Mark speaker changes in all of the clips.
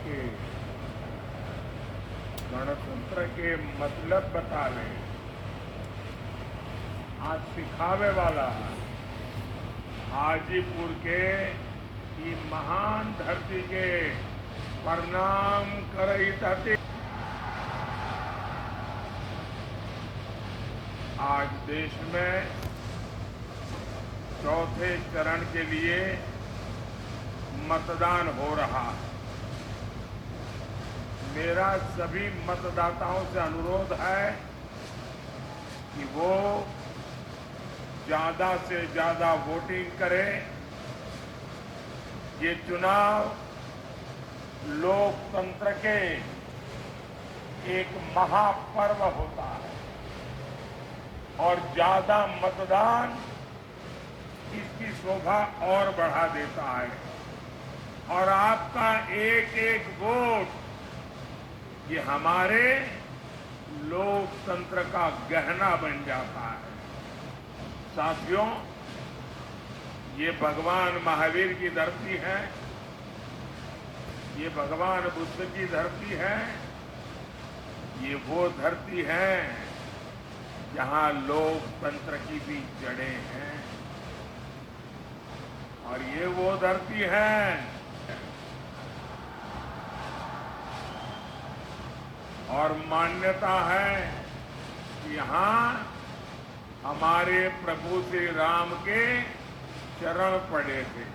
Speaker 1: के गणतंत्र के मतलब बतावे, आज सिखावे वाला हाजीपुर के ई महान धरती के प्रणाम करई ताते। आज देश में चौथे चरण के लिए मतदान हो रहा है। मेरा सभी मतदाताओं से अनुरोध है कि वो ज्यादा से ज्यादा वोटिंग करें। ये चुनाव लोकतंत्र के एक महापर्व होता है और ज्यादा मतदान इसकी शोभा और बढ़ा देता है और आपका एक एक वोट ये हमारे लोकतंत्र का गहना बन जाता है। साथियों, ये भगवान महावीर की धरती है, ये भगवान बुद्ध की धरती है, ये वो धरती है जहां लोकतंत्र की भी जड़ें हैं और ये वो धरती है और मान्यता है कि यहां हमारे प्रभु श्री राम के चरण पड़े थे।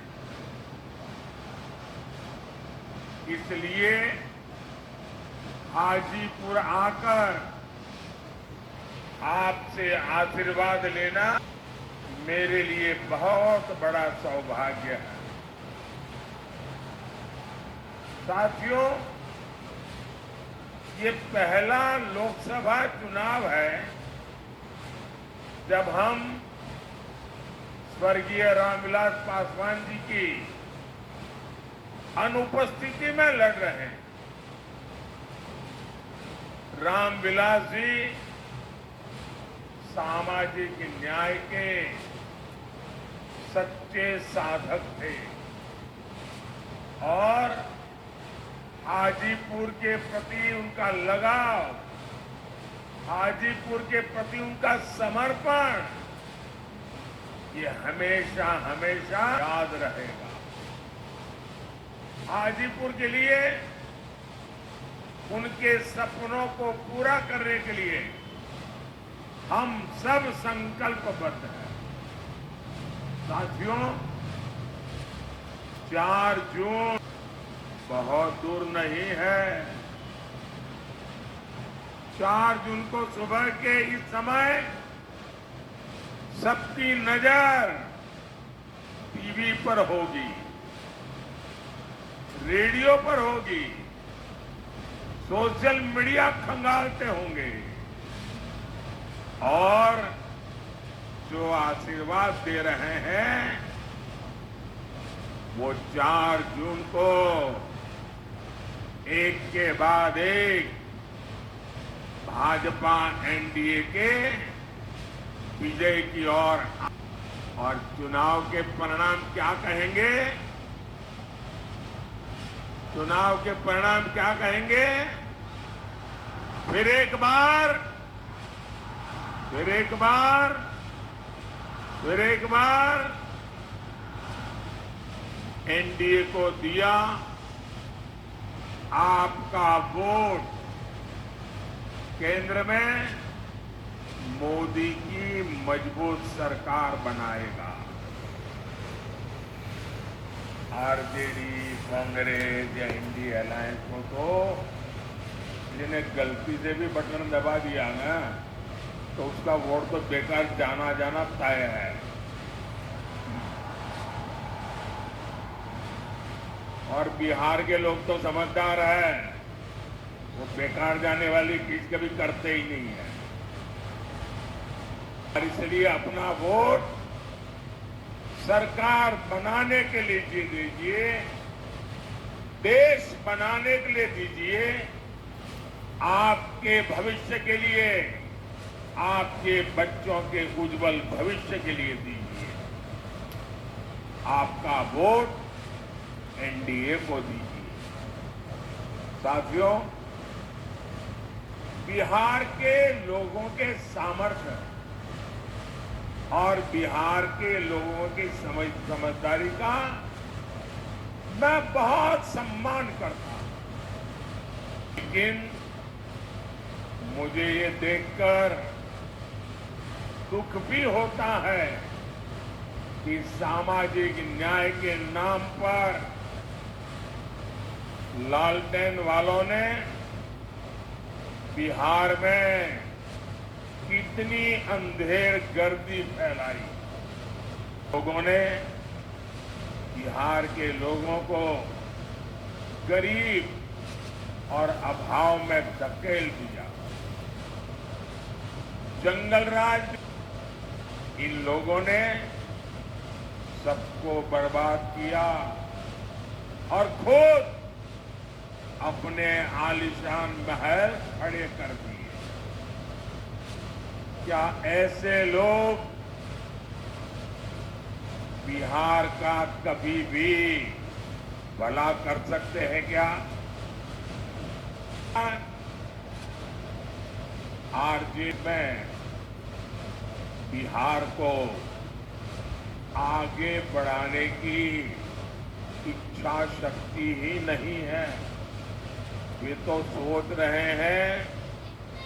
Speaker 1: इसलिए हाजीपुर आकर आपसे आशीर्वाद लेना मेरे लिए बहुत बड़ा सौभाग्य है। साथियों, ये पहला लोकसभा चुनाव है जब हम स्वर्गीय रामविलास पासवान जी की अनुपस्थिति में लड़ रहे हैं। रामविलास जी सामाजिक न्याय के सच्चे साधक थे और हाजीपुर के प्रति उनका लगाव, हाजीपुर के प्रति उनका समर्पण ये हमेशा हमेशा याद रहेगा। हाजीपुर के लिए, उनके सपनों को पूरा करने के लिए हम सब संकल्पबद्ध हैं। साथियों, 4 जून बहुत दूर नहीं है। 4 जून को सुबह के इस समय सबकी नजर टीवी पर होगी, रेडियो पर होगी, सोशल मीडिया खंगालते होंगे और जो आशीर्वाद दे रहे हैं वो 4 जून को एक के बाद एक भाजपा एनडीए के विजय की ओर और चुनाव के परिणाम क्या कहेंगे? चुनाव के परिणाम क्या कहेंगे? फिर एक बार, फिर एक बार, फिर एक बार एनडीए को दिया आपका वोट केंद्र में मोदी की मजबूत सरकार बनाएगा। आरजेडी, कांग्रेस या इंडिया अलायंस को तो जिन्हें गलती से भी बटन दबा दिया ना तो उसका वोट तो बेकार जाना जाना तय है। और बिहार के लोग तो समझदार है, वो बेकार जाने वाली चीज कभी करते ही नहीं है। और इसलिए अपना वोट सरकार बनाने के लिए दीजिए, देश बनाने के लिए दीजिए, आपके भविष्य के लिए, आपके बच्चों के उज्जवल भविष्य के लिए दीजिए। आपका वोट एनडीए को दीजिए। साथियों, बिहार के लोगों के सामर्थ्य और बिहार के लोगों की समझदारी का मैं बहुत सम्मान करता हूं, लेकिन मुझे ये देखकर दुख भी होता है कि सामाजिक न्याय के नाम पर लालटेन वालों ने बिहार में कितनी अंधेर गर्दी फैलाई। लोगों ने बिहार के लोगों को गरीब और अभाव में धकेल दिया। जंगल राज इन लोगों ने सबको बर्बाद किया और खुद अपने आलीशान महल खड़े कर दिए। क्या ऐसे लोग बिहार का कभी भी भला कर सकते हैं क्या? आरजेडी में बिहार को आगे बढ़ाने की इच्छा शक्ति ही नहीं है। वे तो सोच रहे हैं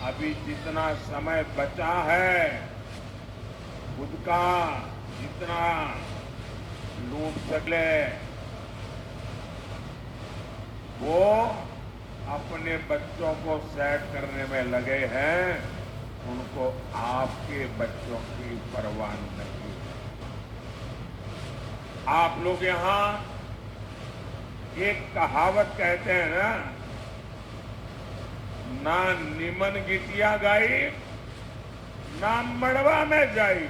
Speaker 1: अभी जितना समय बचा है खुद का जितना लूट सके वो अपने बच्चों को सेट करने में लगे हैं। उनको आपके बच्चों की परवाह नहीं। आप लोग यहां एक कहावत कहते हैं ना निमन गिटिया गाई ना मड़वा में जाई।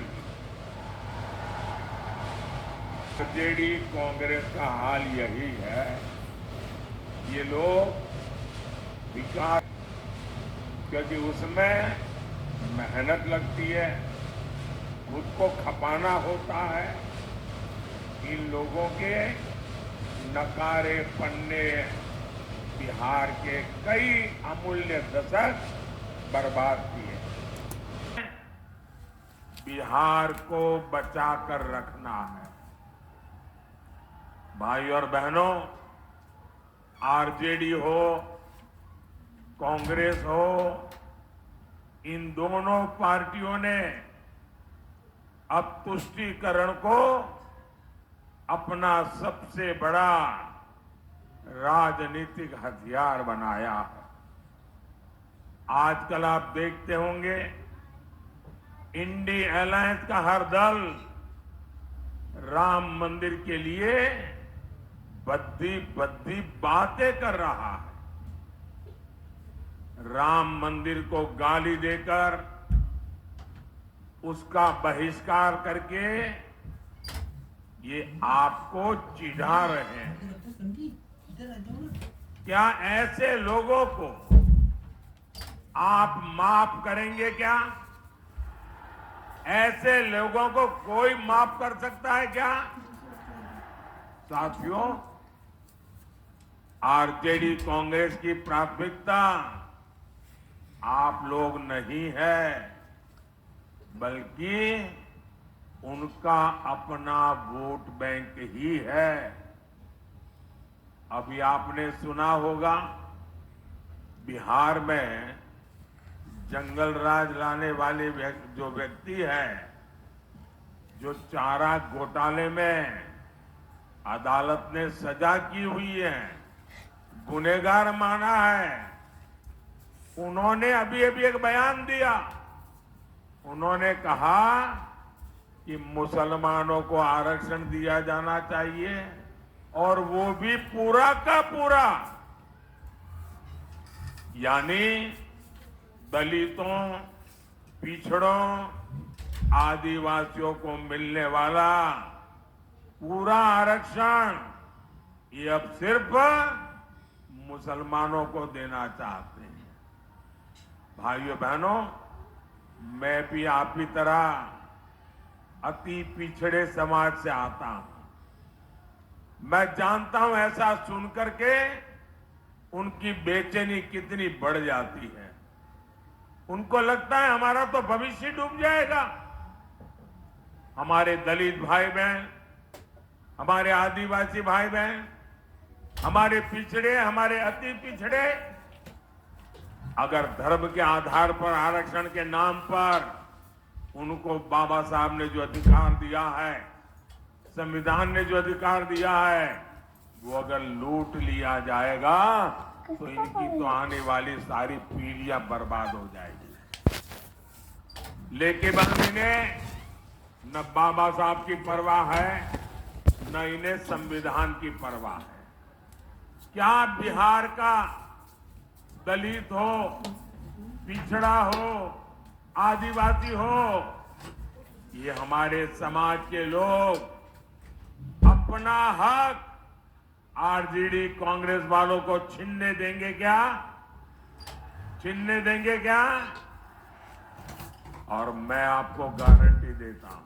Speaker 1: जेडी कांग्रेस का हाल यही है। ये लोग विकास, क्योंकि उसमें मेहनत लगती है, खुद को खपाना होता है। इन लोगों के नकारे पन्ने बिहार के कई अमूल्य दशक बर्बाद किए। बिहार को बचाकर रखना है। भाई और बहनों, आरजेडी हो, कांग्रेस हो, इन दोनों पार्टियों ने अब तुष्टीकरण को अपना सबसे बड़ा राजनीतिक हथियार बनाया है। आजकल आप देखते होंगे इंडी अलायंस का हर दल राम मंदिर के लिए बद्दी बद्दी बातें कर रहा है। राम मंदिर को गाली देकर उसका बहिष्कार करके ये आपको चिढ़ा रहे हैं। क्या ऐसे लोगों को आप माफ करेंगे क्या? ऐसे लोगों को कोई माफ कर सकता है क्या? साथियों, आरजेडी कांग्रेस की प्राथमिकता आप लोग नहीं है, बल्कि उनका अपना वोट बैंक ही है। अभी आपने सुना होगा बिहार में जंगल राज लाने वाले जो व्यक्ति है, जो चारा घोटाले में अदालत ने सजा की हुई है, गुनहगार माना है, उन्होंने अभी एक बयान दिया। उन्होंने कहा कि मुसलमानों को आरक्षण दिया जाना चाहिए और वो भी पूरा का पूरा, यानी दलितों, पिछड़ों, आदिवासियों को मिलने वाला पूरा आरक्षण ये अब सिर्फ मुसलमानों को देना चाहते हैं। भाइयों बहनों, मैं भी आप की तरह अति पिछड़े समाज से आता हूं। मैं जानता हूं ऐसा सुनकर के उनकी बेचैनी कितनी बढ़ जाती है। उनको लगता है हमारा तो भविष्य डूब जाएगा। हमारे दलित भाई बहन, हमारे आदिवासी भाई बहन, हमारे पिछड़े, हमारे अति पिछड़े अगर धर्म के आधार पर आरक्षण के नाम पर उनको बाबा साहब ने जो अधिकार दिया है, संविधान ने जो अधिकार दिया है, वो अगर लूट लिया जाएगा तो इनकी तो आने वाली सारी पीढ़ियां बर्बाद हो जाएगी। लेकिन इन्हें न बाबा साहब की परवाह है, न इन्हें संविधान की परवाह है। क्या बिहार का दलित हो, पिछड़ा हो, आदिवासी हो, ये हमारे समाज के लोग अपना हक आरजेडी कांग्रेस वालों को छीनने देंगे क्या? छीनने देंगे क्या? और मैं आपको गारंटी देता हूं,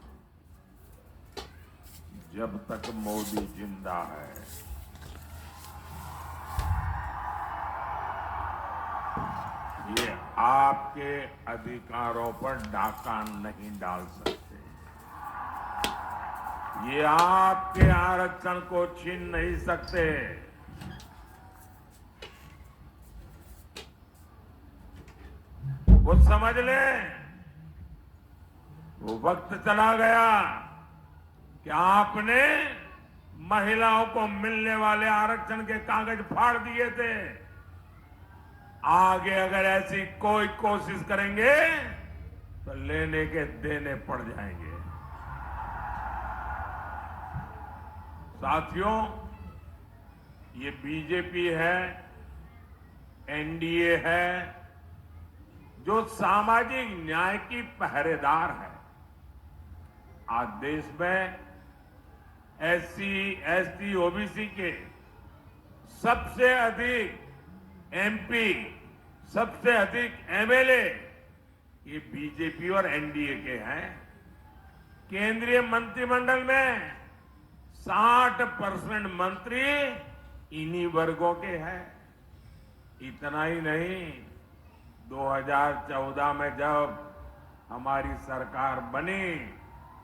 Speaker 1: जब तक मोदी जिंदा है, ये आपके अधिकारों पर डाका नहीं डाल सकते। ये आपके आरक्षण को छीन नहीं सकते। वो समझ लें, वो वक्त चला गया कि आपने महिलाओं को मिलने वाले आरक्षण के कागज फाड़ दिए थे। आगे अगर ऐसी कोई कोशिश करेंगे तो लेने के देने पड़ जाएंगे। साथियों, ये बीजेपी है, एनडीए है, जो सामाजिक न्याय की पहरेदार है। आज देश में एससी, एसटी, ओबीसी के सबसे अधिक एमपी, सबसे अधिक एमएलए ये बीजेपी और एनडीए के हैं। केंद्रीय मंत्रिमंडल में 60% मंत्री इन्हीं वर्गों के हैं। इतना ही नहीं, 2014 में जब हमारी सरकार बनी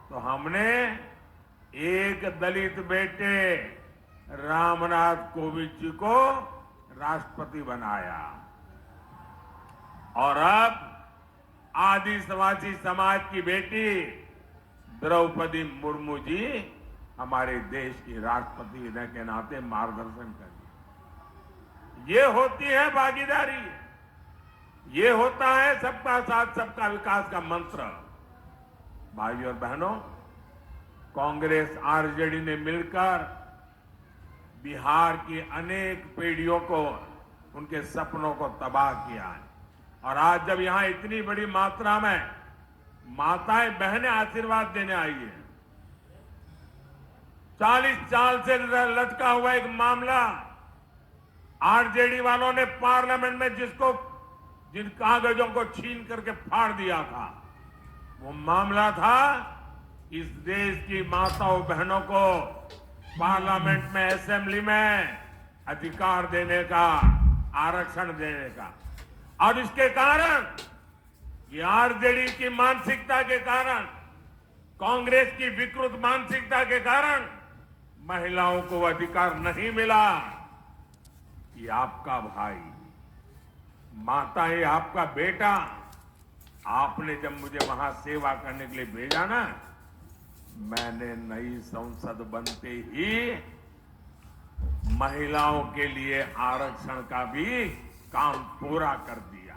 Speaker 1: तो हमने एक दलित बेटे रामनाथ कोविंद जी को राष्ट्रपति बनाया और अब आदिवासी समाज की बेटी द्रौपदी मुर्मू जी हमारे देश की राष्ट्रपति होने के नाते मार्गदर्शन करेंगे। ये होती है भागीदारी, ये होता है सबका साथ सबका विकास का मंत्र। भाइयों और बहनों, कांग्रेस आरजेडी ने मिलकर बिहार की अनेक पीढ़ियों को, उनके सपनों को तबाह किया है। और आज जब यहां इतनी बड़ी मात्रा में माताएं बहनें आशीर्वाद देने आई है, 40 साल से लटका हुआ एक मामला आरजेडी वालों ने पार्लियामेंट में जिन कागजों को छीन करके फाड़ दिया था, वो मामला था इस देश की माताओं बहनों को पार्लियामेंट में, असेंबली में अधिकार देने का, आरक्षण देने का। और इसके कारण, ये आरजेडी की मानसिकता के कारण, कांग्रेस की विकृत मानसिकता के कारण महिलाओं को अधिकार नहीं मिला। ये आपका भाई, माता ये आपका बेटा, आपने जब मुझे वहां सेवा करने के लिए भेजा ना, मैंने नई संसद बनते ही महिलाओं के लिए आरक्षण का भी काम पूरा कर दिया।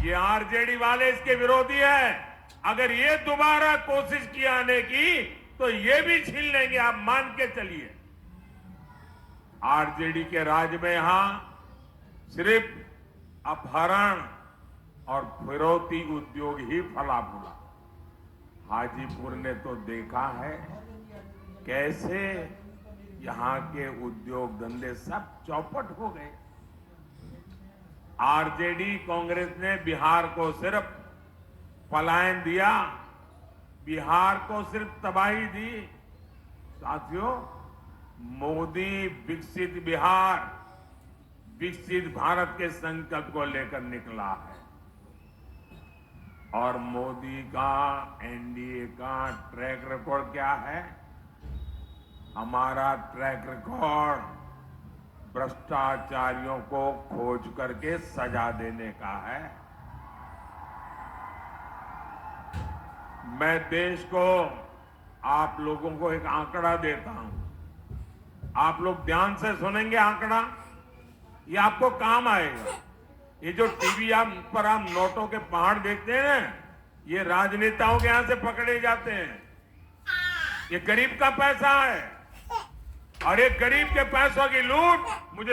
Speaker 1: ये आरजेडी वाले इसके विरोधी है। अगर ये दोबारा कोशिश की आने की तो ये भी छीन लेंगे, आप मान के चलिए। आरजेडी के राज में यहां सिर्फ अपहरण और फिरौती उद्योग ही फला फूला। हाजीपुर ने तो देखा है कैसे यहां के उद्योग धंधे सब चौपट हो गए। आरजेडी कांग्रेस ने बिहार को सिर्फ पलायन दिया, बिहार को सिर्फ तबाही दी। साथियों, मोदी विकसित बिहार, विकसित भारत के संकल्प को लेकर निकला है और मोदी का एनडीए का ट्रैक रिकॉर्ड क्या है? हमारा ट्रैक रिकॉर्ड भ्रष्टाचारियों को खोज करके सजा देने का है। मैं देश को, आप लोगों को एक आंकड़ा देता हूं। आप लोग ध्यान से सुनेंगे आंकड़ा, ये आपको काम आएगा। ये जो टीवी पर आप नोटों के पहाड़ देखते हैं ना, ये राजनेताओं के यहां से पकड़े जाते हैं। ये गरीब का पैसा है और एक गरीब के पैसों की लूट मुझे